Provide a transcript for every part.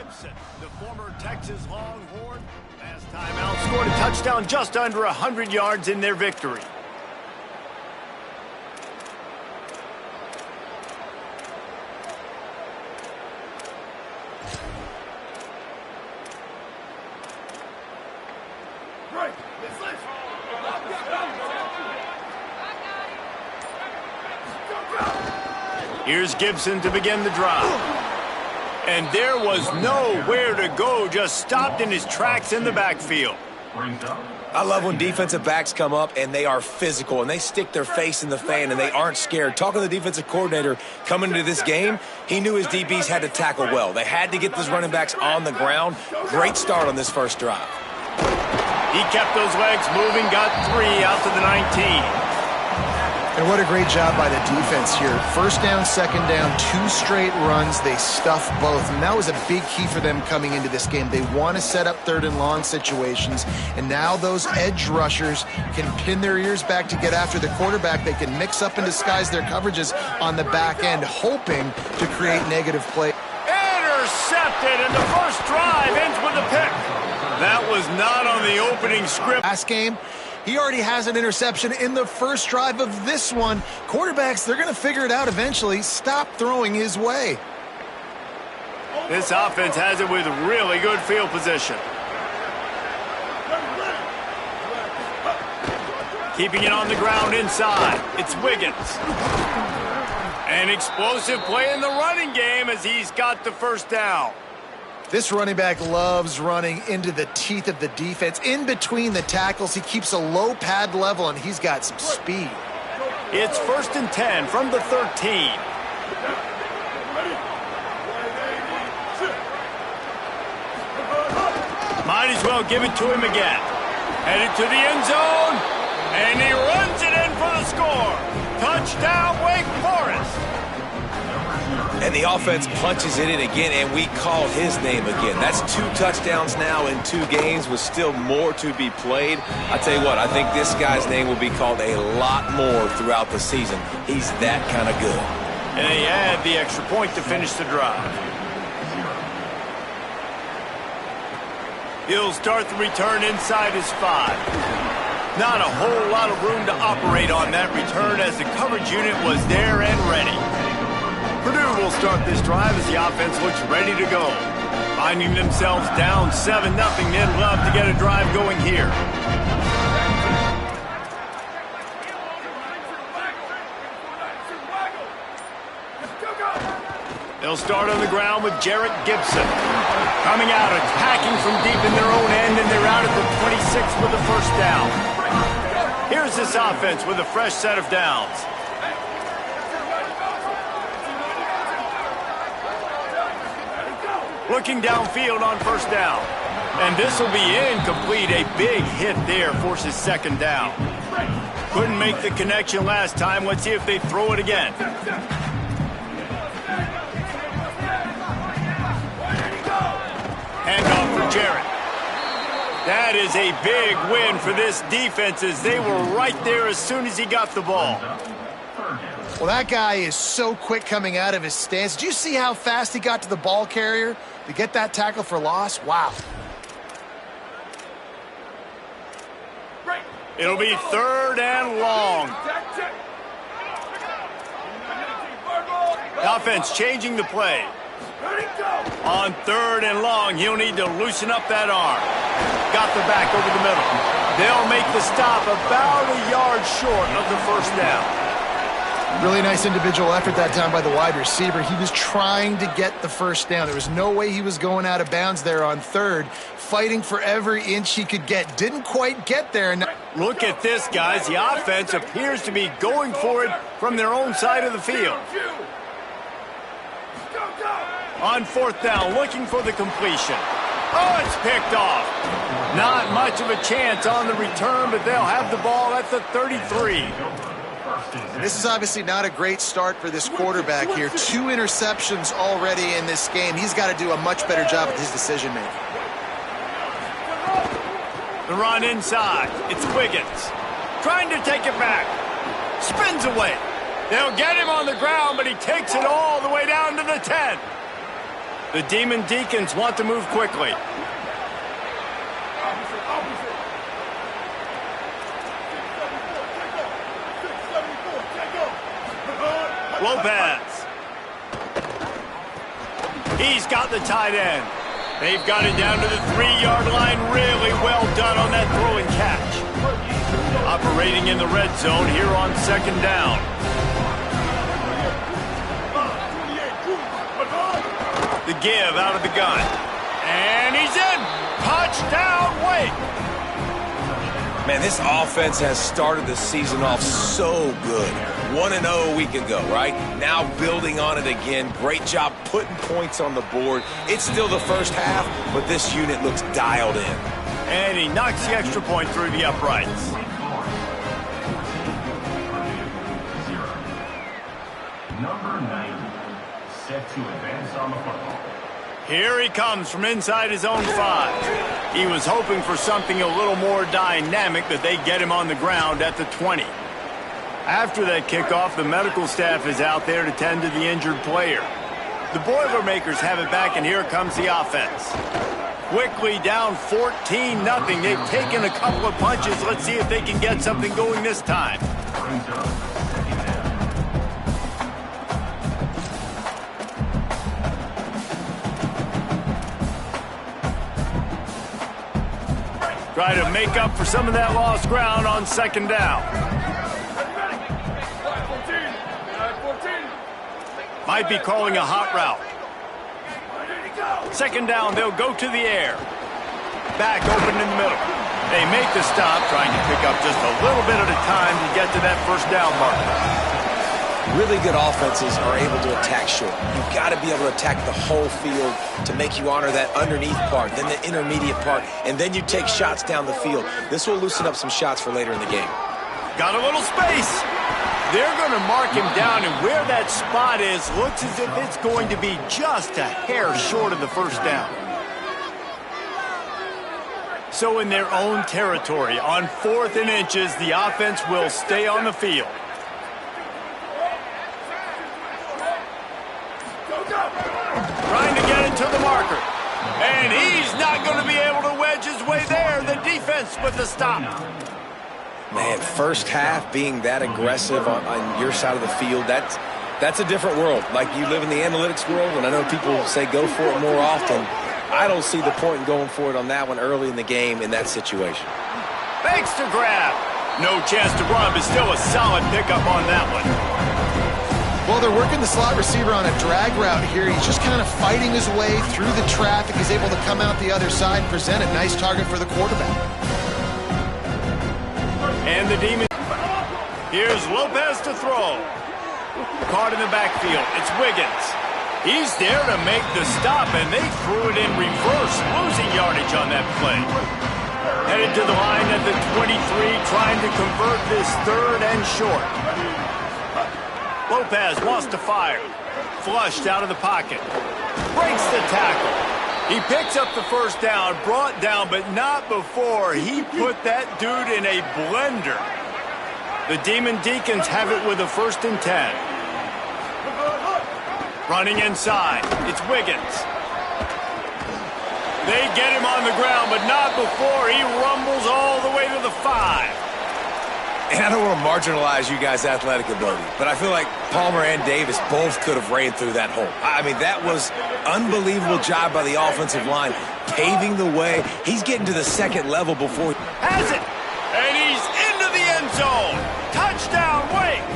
Gibson, the former Texas Longhorn, last time out scored a touchdown just under 100 yards in their victory. Here's Gibson to begin the drive. And there was nowhere to go, just stopped in his tracks in the backfield. I love when defensive backs come up and they are physical and they stick their face in the fan and they aren't scared. Talking to the defensive coordinator coming into this game, he knew his DBs had to tackle well. They had to get those running backs on the ground. Great start on this first drive. He kept those legs moving, got 3 out to the 19. And what a great job by the defense here. First down, second down, 2 straight runs. They stuffed both. And that was a big key for them coming into this game. They want to set up 3rd and long situations. And now those edge rushers can pin their ears back to get after the quarterback. They can mix up and disguise their coverages on the back end, hoping to create negative play. Intercepted, and the first drive ends with a pick. That was not on the opening script. Last game, he already has an interception in the first drive of this one. Quarterbacks, they're going to figure it out eventually. Stop throwing his way. This offense has it with really good field position. Keeping it on the ground inside. It's Wiggins. An explosive play in the running game as he's got the first down. This running back loves running into the teeth of the defense. In between the tackles, he keeps a low pad level, and he's got some speed. It's 1st and 10 from the 13. Might as well give it to him again. Headed to the end zone, and he runs it in for the score. Touchdown, Wake Forest. And the offense punches it in again, and we call his name again. That's 2 touchdowns now in 2 games with still more to be played. I tell you what, I think this guy's name will be called a lot more throughout the season. He's that kind of good. And he had the extra point to finish the drive. He'll start the return inside his 5. Not a whole lot of room to operate on that return as the coverage unit was there and ready. Purdue will start this drive as the offense looks ready to go. Finding themselves down 7-0, they'd love to get a drive going here. They'll start on the ground with Jarrett Gibson. Coming out, attacking from deep in their own end, and they're out at the 26 with the first down. Here's this offense with a fresh set of downs. Looking downfield on first down. And this will be incomplete. A big hit there forces 2nd down. Couldn't make the connection last time. Let's see if they throw it again. Handoff for Jarrett. That is a big win for this defense as they were right there as soon as he got the ball. Well, that guy is so quick coming out of his stance. Did you see how fast he got to the ball carrier to get that tackle for loss? Wow. It'll be 3rd and long. The offense changing the play. On 3rd and long, he'll need to loosen up that arm. Got the back over the middle. They'll make the stop about a yard short of the first down. Really nice individual effort that time by the wide receiver. He was trying to get the first down. There was no way he was going out of bounds there on 3rd. Fighting for every inch he could get. Didn't quite get there. Look at this, guys. The offense appears to be going for it from their own side of the field. On 4th down, looking for the completion. Oh, it's picked off. Not much of a chance on the return, but they'll have the ball at the 33. And this is obviously not a great start for this quarterback here. 2 interceptions already in this game. He's got to do a much better job with his decision-making. The run inside. It's Wiggins. Trying to take it back. Spins away. They'll get him on the ground, but he takes it all the way down to the 10. The Demon Deacons want to move quickly. Lopez. He's got the tight end. They've got it down to the 3-yard line. Really well done on that throw and catch. Operating in the red zone here on second down. The give out of the gun. And he's in. Touchdown, Wake. Man, this offense has started the season off so good. 1-0 a week ago, right? Now building on it again. Great job putting points on the board. It's still the first half, but this unit looks dialed in. And he knocks the extra point through the uprights. Number 90, set to advance on the football. Here he comes from inside his own 5. He was hoping for something a little more dynamic, that they get him on the ground at the 20. After that kickoff, the medical staff is out there to tend to the injured player. The Boilermakers have it back, and here comes the offense. Quickly down 14-0. They've taken a couple of punches. Let's see if they can get something going this time. Try to make up for some of that lost ground on second down. Might be calling a hot route. Second down, they'll go to the air. Back open in the middle. They make the stop, trying to pick up just a little bit at a time to get to that first down marker. Really good offenses are able to attack short. You've got to be able to attack the whole field to make you honor that underneath part, then the intermediate part, and then you take shots down the field. This will loosen up some shots for later in the game. Got a little space. They're going to mark him down, and where that spot is looks as if it's going to be just a hair short of the first down. So in their own territory, on 4th and inches, the offense will stay on the field. Trying to get into the marker. And he's not going to be able to wedge his way there. The defense with the stop. Man, first half being that aggressive on your side of the field, that's a different world. Like, you live in the analytics world, and I know people say go for it more often. I don't see the point in going for it on that one early in the game in that situation. Fakes to grab. No chance to run, but still a solid pickup on that one. Well, they're working the slot receiver on a drag route here. He's just kind of fighting his way through the traffic. He's able to come out the other side and present a nice target for the quarterback. And the Demon. Here's Lopez to throw. Caught in the backfield. It's Wiggins. He's there to make the stop, and they threw it in reverse, losing yardage on that play. Headed to the line at the 23, trying to convert this 3rd and short. Lopez wants to fire. Flushed out of the pocket. Breaks the tackle. He picks up the first down, brought down, but not before he put that dude in a blender. The Demon Deacons have it with a 1st and 10. Running inside. It's Wiggins. They get him on the ground, but not before he rumbles all the way to the 5. And I don't want to marginalize you guys' athletic ability, but I feel like Palmer and Davis both could have ran through that hole. I mean, that was unbelievable job by the offensive line, paving the way. He's getting to the 2nd level before. Has it, and he's into the end zone. Touchdown, Wake.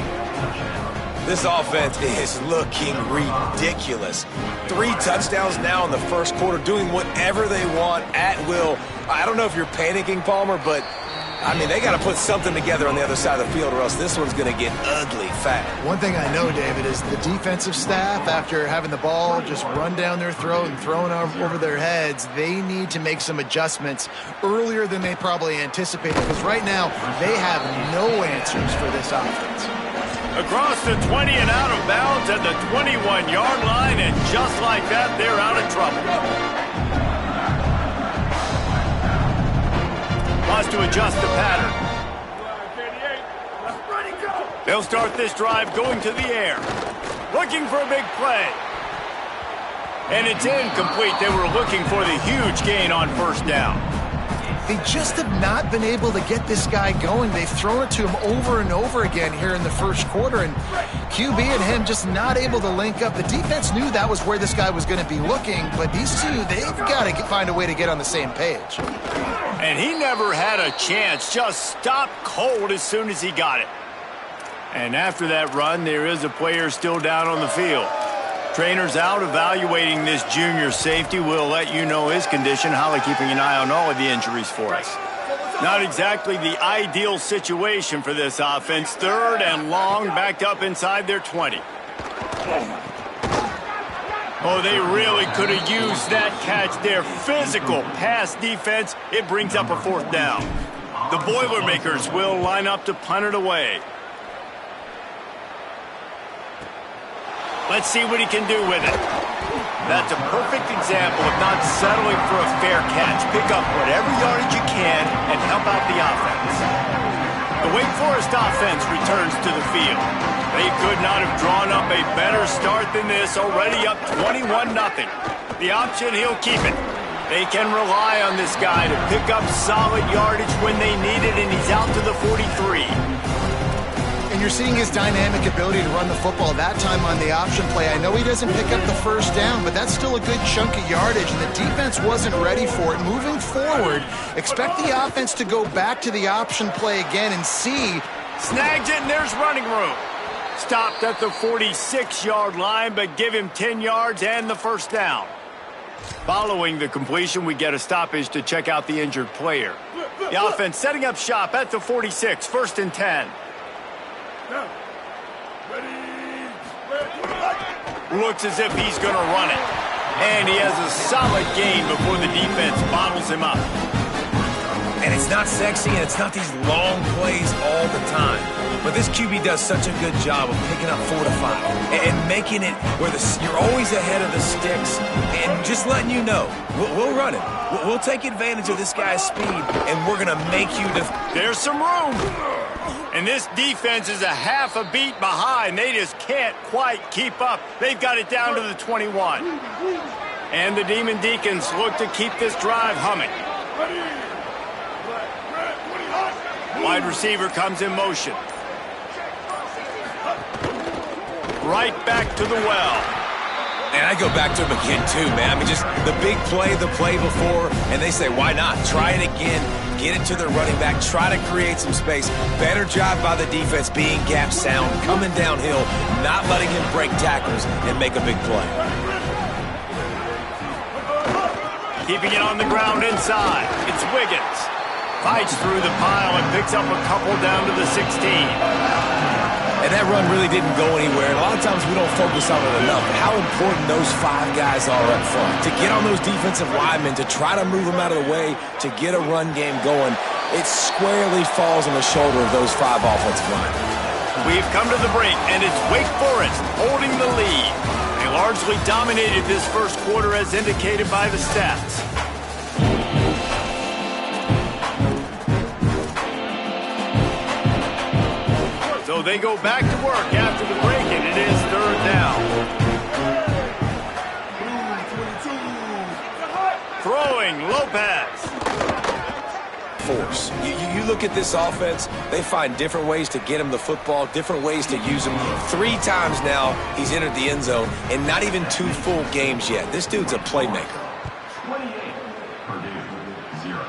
This offense is looking ridiculous. 3 touchdowns now in the first quarter, doing whatever they want at will. I don't know if you're panicking, Palmer, but I mean, they got to put something together on the other side of the field, or else this one's going to get ugly fast. One thing I know, David, is the defensive staff, after having the ball just run down their throat and thrown over their heads, they need to make some adjustments earlier than they probably anticipated, because right now they have no answers for this offense. Across the 20 and out of bounds at the 21-yard line, and just like that, they're out of trouble. Wants to adjust the pattern. They'll start this drive going to the air. Looking for a big play. And it's incomplete. They were looking for the huge gain on first down. They just have not been able to get this guy going. They've thrown it to him over and over again here in the first quarter, and QB and him just not able to link up. The defense knew that was where this guy was going to be looking, but these two, they've got to find a way to get on the same page. And he never had a chance. Just stopped cold as soon as he got it. And after that run, there is a player still down on the field. Trainer's out evaluating this junior safety. We'll let you know his condition. Holly keeping an eye on all of the injuries for us. Not exactly the ideal situation for this offense. 3rd and long, backed up inside their 20. Oh, they really could have used that catch there. Physical pass defense. It brings up a 4th down. The Boilermakers will line up to punt it away. Let's see what he can do with it. That's a perfect example of not settling for a fair catch. Pick up whatever yardage you can and help out the offense. The Wake Forest offense returns to the field. They could not have drawn up a better start than this, already up 21-0. The option, he'll keep it. They can rely on this guy to pick up solid yardage when they need it, and he's out to the 43. And you're seeing his dynamic ability to run the football that time on the option play. I know he doesn't pick up the first down, but that's still a good chunk of yardage, and the defense wasn't ready for it. Moving forward, expect the offense to go back to the option play again and see. Snags it, and there's running room. Stopped at the 46-yard line, but give him 10 yards and the first down. Following the completion, we get a stoppage to check out the injured player. The offense setting up shop at the 46, 1st and 10. Looks as if he's going to run it. And he has a solid gain before the defense bottles him up. And it's not sexy, and it's not these long plays all the time. But this QB does such a good job of picking up 4 to 5 and making it where you're always ahead of the sticks and just letting you know, we'll run it. We'll take advantage of this guy's speed, and we're going to make you There's some room. And this defense is a half a beat behind. They just can't quite keep up. They've got it down to the 21. And the Demon Deacons look to keep this drive humming. Wide receiver comes in motion. Right back to the well. And I go back to him again, too, man. I mean, just the big play, the play before, and they say, why not? Try it again. Get it to the running back. Try to create some space. Better job by the defense being gap sound, coming downhill, not letting him break tackles and make a big play. Keeping it on the ground inside. It's Wiggins. Fights through the pile and picks up a couple down to the 16. And that run really didn't go anywhere. And a lot of times we don't focus on it enough. How important those 5 guys are up front. To get on those defensive linemen, to try to move them out of the way, to get a run game going, it squarely falls on the shoulder of those 5 offensive linemen. We've come to the break, and it's Wake Forest holding the lead. They largely dominated this first quarter as indicated by the stats. So they go back to work after the break, and it is 3rd down. Throwing, Lopez. Force. You look at this offense, they find different ways to get him the football, different ways to use him. 3 times now he's entered the end zone, and not even 2 full games yet. This dude's a playmaker. 28, Purdue, 0.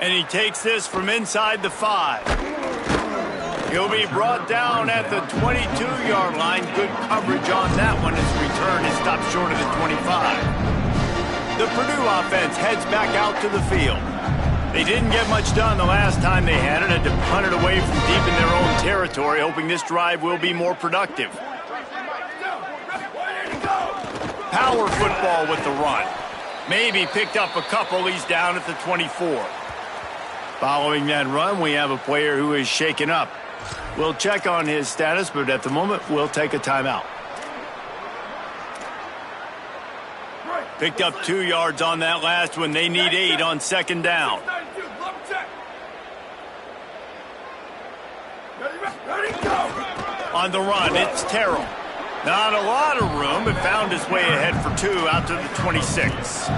And he takes this from inside the 5. He'll be brought down at the 22-yard line. Good coverage on that one. His return is stopped short of the 25. The Purdue offense heads back out to the field. They didn't get much done the last time they had it. Had to punt it away from deep in their own territory, hoping this drive will be more productive. Power football with the run. Maybe picked up a couple. He's down at the 24. Following that run, we have a player who is shaken up. We'll check on his status, but at the moment, we'll take a timeout. Picked up 2 yards on that last one. They need 8 on 2nd down. On the run, it's Terrell. Not a lot of room, but found his way ahead for 2 out to the 26.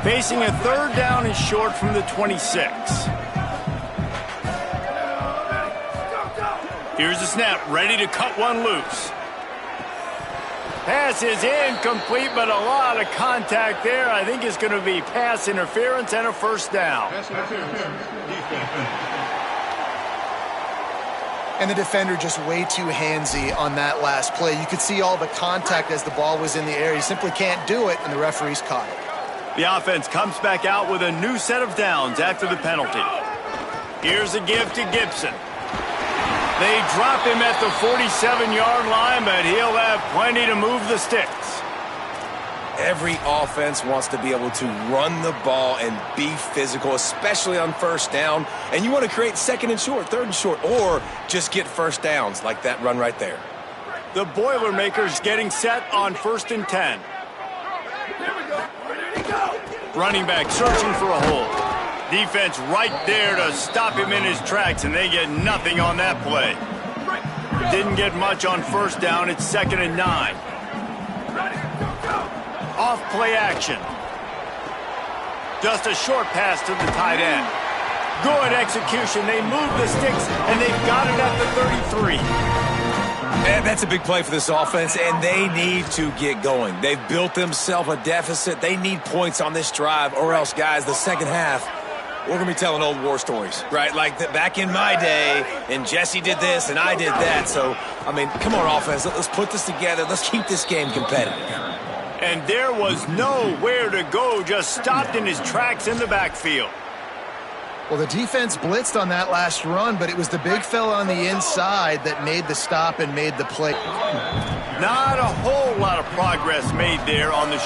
Facing a 3rd down and short from the 26. Here's the snap, ready to cut one loose. Pass is incomplete, but a lot of contact there. I think it's going to be pass interference and a 1st down. And the defender just way too handsy on that last play. You could see all the contact as the ball was in the air. He simply can't do it, and the referees caught it. The offense comes back out with a new set of downs after the penalty. Here's a give to Gibson. They drop him at the 47-yard line, but he'll have plenty to move the sticks. Every offense wants to be able to run the ball and be physical, especially on 1st down. And you want to create 2nd and short, 3rd and short, or just get 1st downs like that run right there. The Boilermakers getting set on 1st and 10. Running back searching for a hole. Defense right there to stop him in his tracks, and they get nothing on that play. Didn't get much on 1st down. It's 2nd and 9. Off play action. Just a short pass to the tight end. Good execution. They move the sticks, and they've got it at the 33. And that's a big play for this offense, and they need to get going. They've built themselves a deficit. They need points on this drive, or else, guys, the second half, we're going to be telling old war stories, right? Like back in my day, and Jesse did this, and I did that. So, I mean, come on, offense. Let's put this together. Let's keep this game competitive. And there was nowhere to go, just stopped in his tracks in the backfield. Well, the defense blitzed on that last run, but it was the big fella on the inside that made the stop and made the play. Not a whole lot of progress made there on the